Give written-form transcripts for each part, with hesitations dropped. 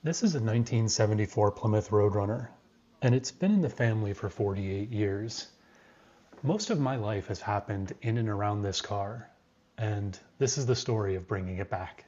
This is a 1974 Plymouth Road Runner, and it's been in the family for 48 years. Most of my life has happened in and around this car, and this is the story of bringing it back.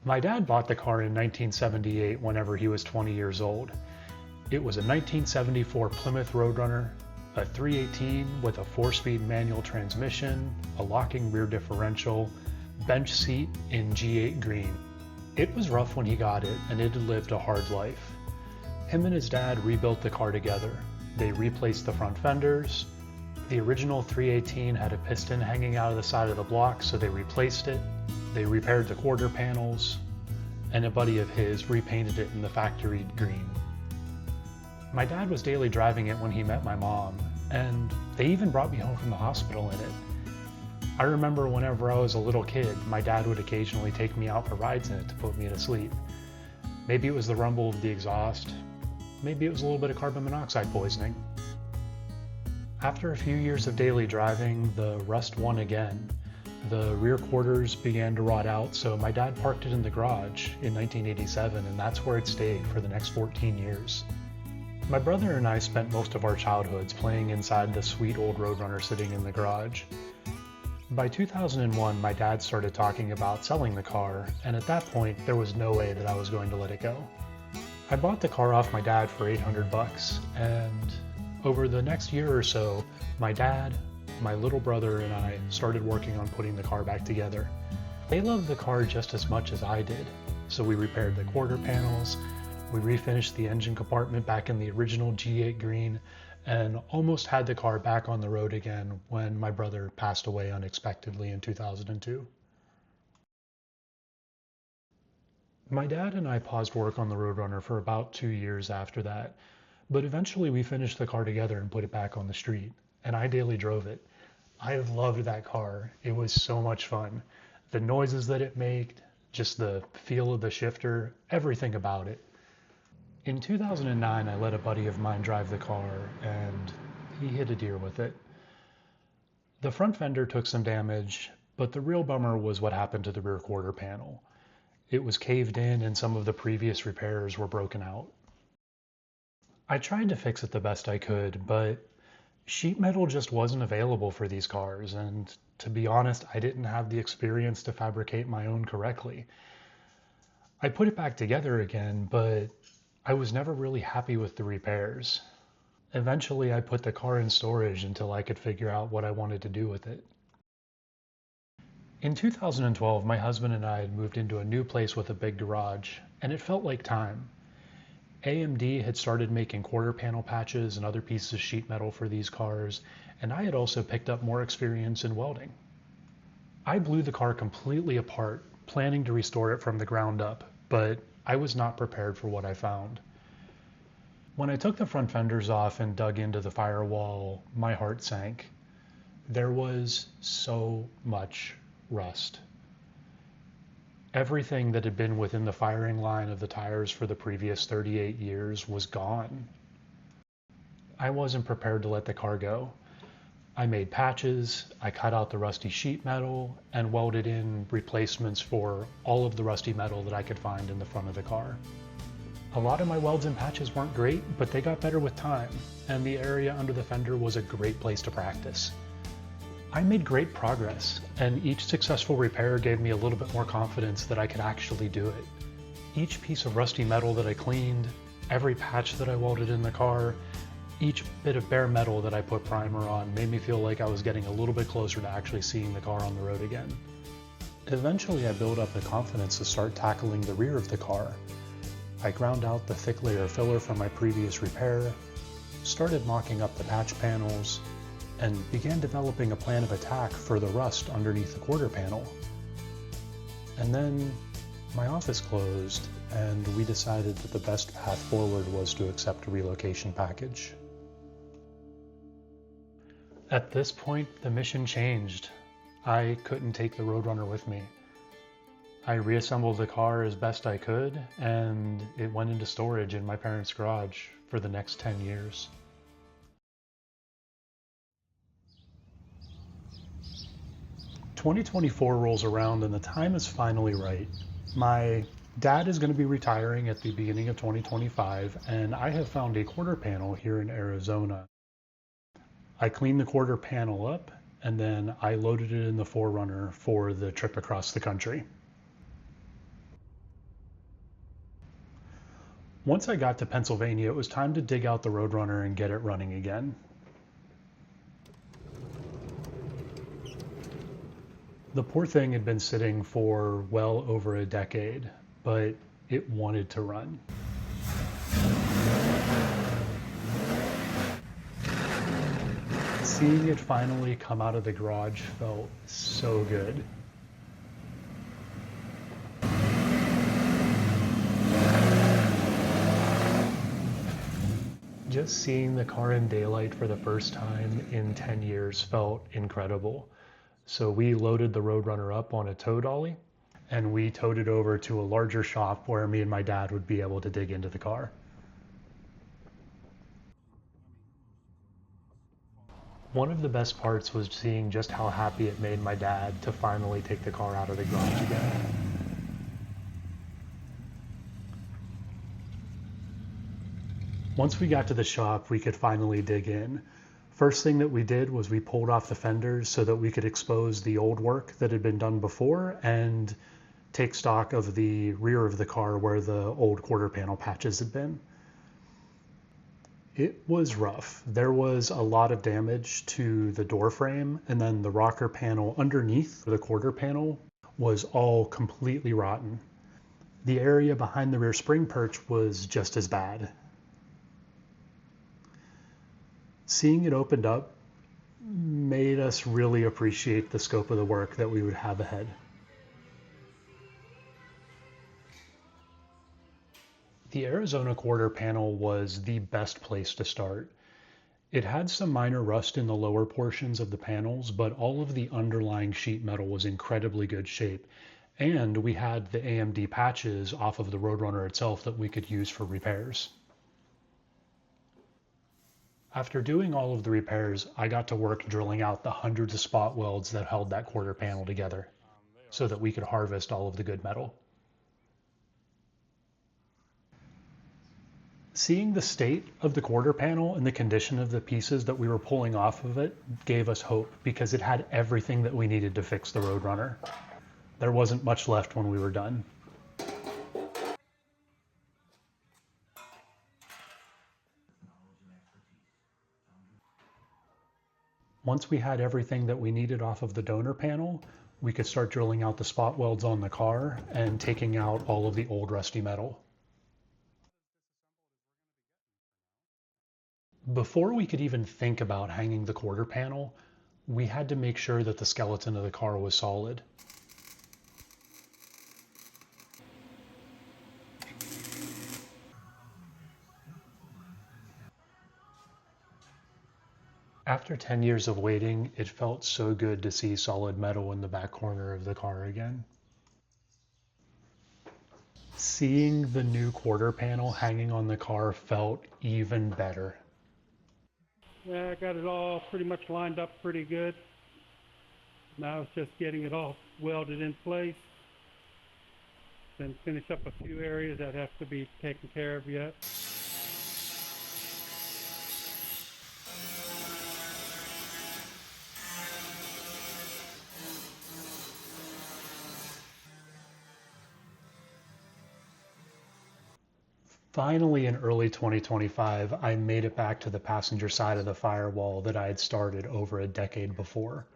My dad bought the car in 1978 whenever he was 20 years old. It was a 1974 Plymouth Road Runner, a 318 with a 4-speed manual transmission, a locking rear differential, bench seat in G8 green. It was rough when he got it, and it had lived a hard life. Him and his dad rebuilt the car together. They replaced the front fenders. The original 318 had a piston hanging out of the side of the block, so they replaced it. They repaired the quarter panels, and a buddy of his repainted it in the factory green. My dad was daily driving it when he met my mom, and they even brought me home from the hospital in it. I remember whenever I was a little kid, my dad would occasionally take me out for rides in it to put me to sleep. Maybe it was the rumble of the exhaust. Maybe it was a little bit of carbon monoxide poisoning. After a few years of daily driving, the rust won again. The rear quarters began to rot out, so my dad parked it in the garage in 1987, and that's where it stayed for the next 14 years. My brother and I spent most of our childhoods playing inside the sweet old Road Runner sitting in the garage. By 2001, my dad started talking about selling the car, and at that point, there was no way that I was going to let it go. I bought the car off my dad for $800, and over the next year or so, my dad, my little brother, and I started working on putting the car back together. They loved the car just as much as I did, so we repaired the quarter panels, we refinished the engine compartment back in the original G8 green, and almost had the car back on the road again when my brother passed away unexpectedly in 2002. My dad and I paused work on the Road Runner for about 2 years after that, but eventually we finished the car together and put it back on the street, and I daily drove it. I loved that car. It was so much fun. The noises that it made, just the feel of the shifter, everything about it. In 2009, I let a buddy of mine drive the car, and he hit a deer with it. The front fender took some damage, but the real bummer was what happened to the rear quarter panel. It was caved in, and some of the previous repairs were broken out. I tried to fix it the best I could, but sheet metal just wasn't available for these cars, and to be honest, I didn't have the experience to fabricate my own correctly. I put it back together again, but I was never really happy with the repairs. Eventually, I put the car in storage until I could figure out what I wanted to do with it. In 2012, my husband and I had moved into a new place with a big garage, and it felt like time. AMD had started making quarter panel patches and other pieces of sheet metal for these cars, and I had also picked up more experience in welding. I blew the car completely apart, planning to restore it from the ground up, but I was not prepared for what I found. When I took the front fenders off and dug into the firewall, my heart sank. There was so much rust. Everything that had been within the firing line of the tires for the previous 38 years was gone. I wasn't prepared to let the car go. I made patches, I cut out the rusty sheet metal, and welded in replacements for all of the rusty metal that I could find in the front of the car. A lot of my welds and patches weren't great, but they got better with time, and the area under the fender was a great place to practice. I made great progress, and each successful repair gave me a little bit more confidence that I could actually do it. Each piece of rusty metal that I cleaned, every patch that I welded in the car, each bit of bare metal that I put primer on made me feel like I was getting a little bit closer to actually seeing the car on the road again. Eventually, I built up the confidence to start tackling the rear of the car. I ground out the thick layer filler from my previous repair, started mocking up the patch panels, and began developing a plan of attack for the rust underneath the quarter panel. And then my office closed, and we decided that the best path forward was to accept a relocation package. At this point, the mission changed. I couldn't take the Road Runner with me. I reassembled the car as best I could, and it went into storage in my parents' garage for the next 10 years. 2024 rolls around and the time is finally right. My dad is going to be retiring at the beginning of 2025, and I have found a quarter panel here in Arizona. I cleaned the quarter panel up, and then I loaded it in the 4Runner for the trip across the country. Once I got to Pennsylvania, it was time to dig out the Road Runner and get it running again. The poor thing had been sitting for well over a decade, but it wanted to run. Seeing it finally come out of the garage felt so good. Just seeing the car in daylight for the first time in 10 years felt incredible. So we loaded the Road Runner up on a tow dolly, and we towed it over to a larger shop where me and my dad would be able to dig into the car. One of the best parts was seeing just how happy it made my dad to finally take the car out of the garage again. Once we got to the shop, we could finally dig in. First thing that we did was we pulled off the fenders so that we could expose the old work that had been done before and take stock of the rear of the car where the old quarter panel patches had been. It was rough. There was a lot of damage to the door frame, and then the rocker panel underneath the quarter panel was all completely rotten. The area behind the rear spring perch was just as bad. Seeing it opened up made us really appreciate the scope of the work that we would have ahead. The Arizona quarter panel was the best place to start. It had some minor rust in the lower portions of the panels, but all of the underlying sheet metal was incredibly good shape. And we had the AMD patches off of the Road Runner itself that we could use for repairs. After doing all of the repairs, I got to work drilling out the hundreds of spot welds that held that quarter panel together so that we could harvest all of the good metal. Seeing the state of the quarter panel and the condition of the pieces that we were pulling off of it gave us hope because it had everything that we needed to fix the Road Runner. There wasn't much left when we were done. Once we had everything that we needed off of the donor panel, we could start drilling out the spot welds on the car and taking out all of the old rusty metal. Before we could even think about hanging the quarter panel, we had to make sure that the skeleton of the car was solid. After 10 years of waiting, it felt so good to see solid metal in the back corner of the car again. Seeing the new quarter panel hanging on the car felt even better. Yeah, I got it all pretty much lined up pretty good. Now it's just getting it all welded in place. Then finish up a few areas that have to be taken care of yet. Finally, in early 2025, I made it back to the passenger side of the firewall that I had started over a decade before.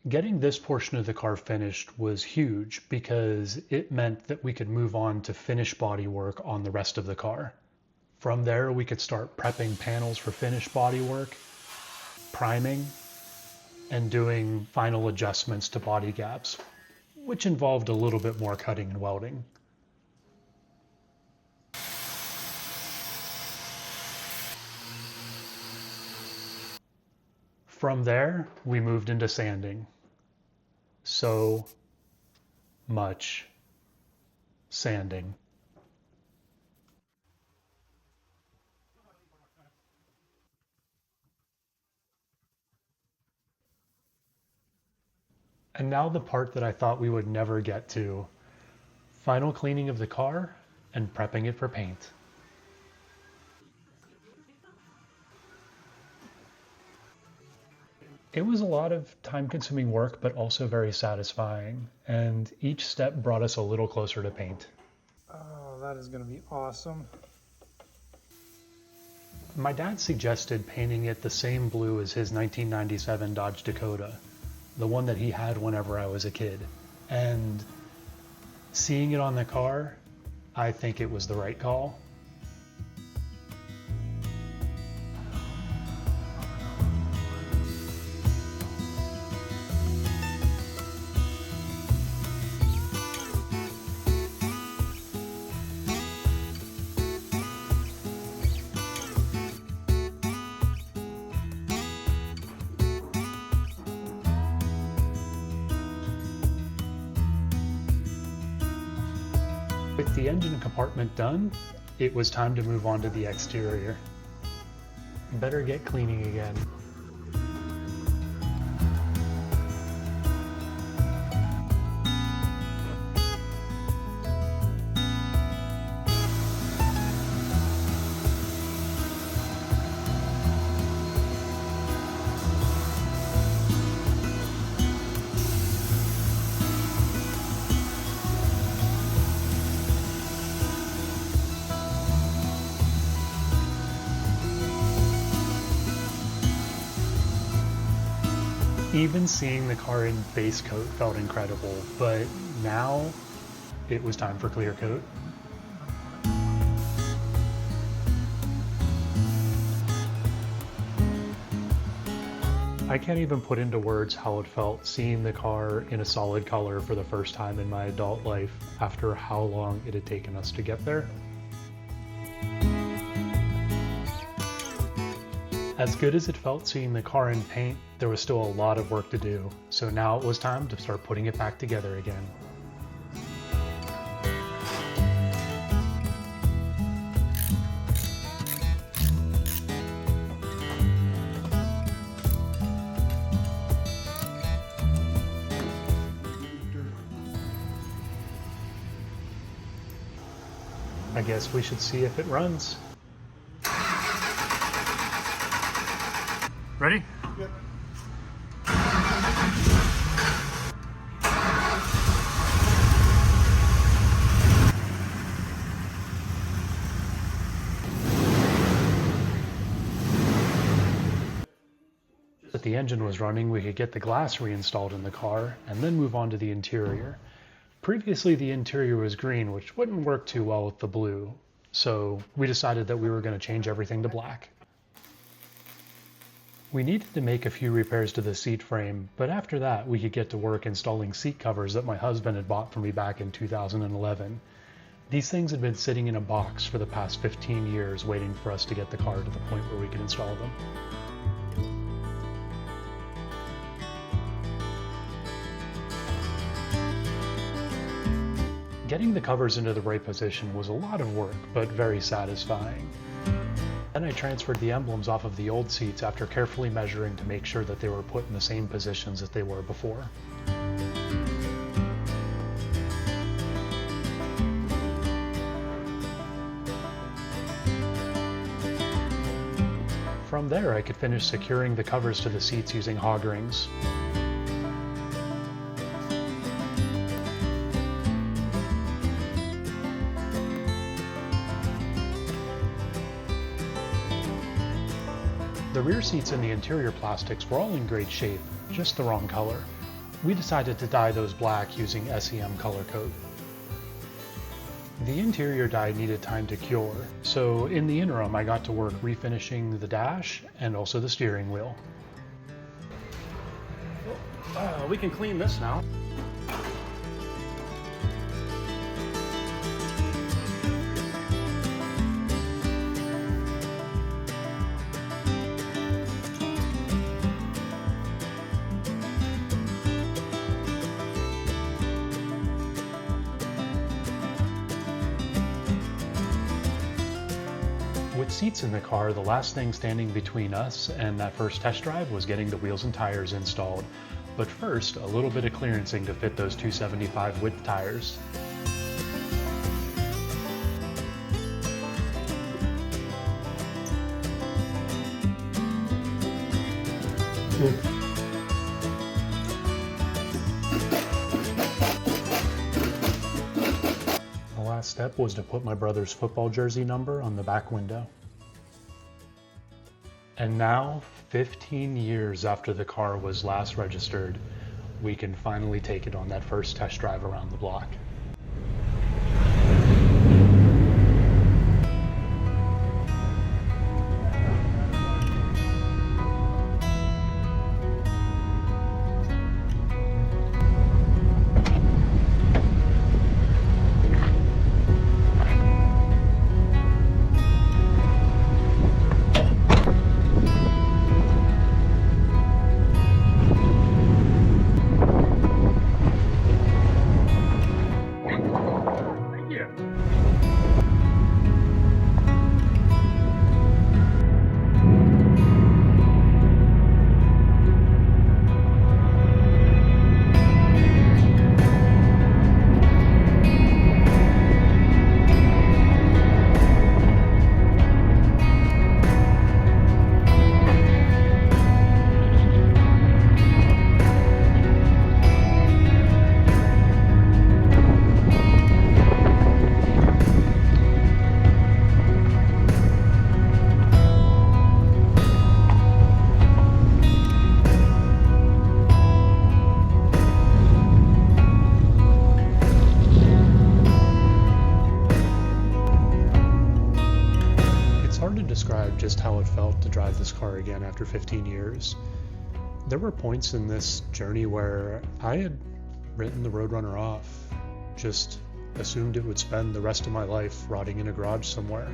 Getting this portion of the car finished was huge because it meant that we could move on to finish bodywork on the rest of the car. From there, we could start prepping panels for finished bodywork, priming, and doing final adjustments to body gaps, which involved a little bit more cutting and welding. From there, we moved into sanding. So much sanding. And now the part that I thought we would never get to. Final cleaning of the car and prepping it for paint. It was a lot of time-consuming work, but also very satisfying, and each step brought us a little closer to paint. Oh, that is going to be awesome. My dad suggested painting it the same blue as his 1997 Dodge Dakota, the one that he had whenever I was a kid. And seeing it on the car, I think it was the right call. With the engine compartment done, it was time to move on to the exterior. Better get cleaning again. Even seeing the car in base coat felt incredible, but now it was time for clear coat. I can't even put into words how it felt seeing the car in a solid color for the first time in my adult life after how long it had taken us to get there. As good as it felt seeing the car in paint, there was still a lot of work to do, so now it was time to start putting it back together again. I guess we should see if it runs. Ready? Yep. If the engine was running, we could get the glass reinstalled in the car and then move on to the interior. Previously, the interior was green, which wouldn't work too well with the blue, so we decided that we were going to change everything to black. We needed to make a few repairs to the seat frame, but after that we could get to work installing seat covers that my husband had bought for me back in 2011. These things had been sitting in a box for the past 15 years waiting for us to get the car to the point where we could install them. Getting the covers into the right position was a lot of work, but very satisfying. Then I transferred the emblems off of the old seats after carefully measuring to make sure that they were put in the same positions as they were before. From there, I could finish securing the covers to the seats using hog rings. The rear seats and the interior plastics were all in great shape, just the wrong color. We decided to dye those black using SEM color coat. The interior dye needed time to cure, so in the interim I got to work refinishing the dash and also the steering wheel. We can clean this now. With seats in the car, the last thing standing between us and that first test drive was getting the wheels and tires installed. But first, a little bit of clearancing to fit those 275 width tires. The last step was to put my brother's football jersey number on the back window. And now, 15 years after the car was last registered, we can finally take it on that first test drive around the block. Describe just how it felt to drive this car again after 15 years. There were points in this journey where I had written the Road Runner off, just assumed it would spend the rest of my life rotting in a garage somewhere.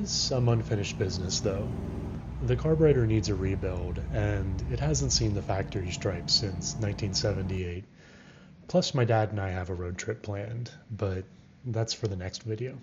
Some unfinished business though. The carburetor needs a rebuild, and it hasn't seen the factory stripes since 1978. Plus my dad and I have a road trip planned, but that's for the next video.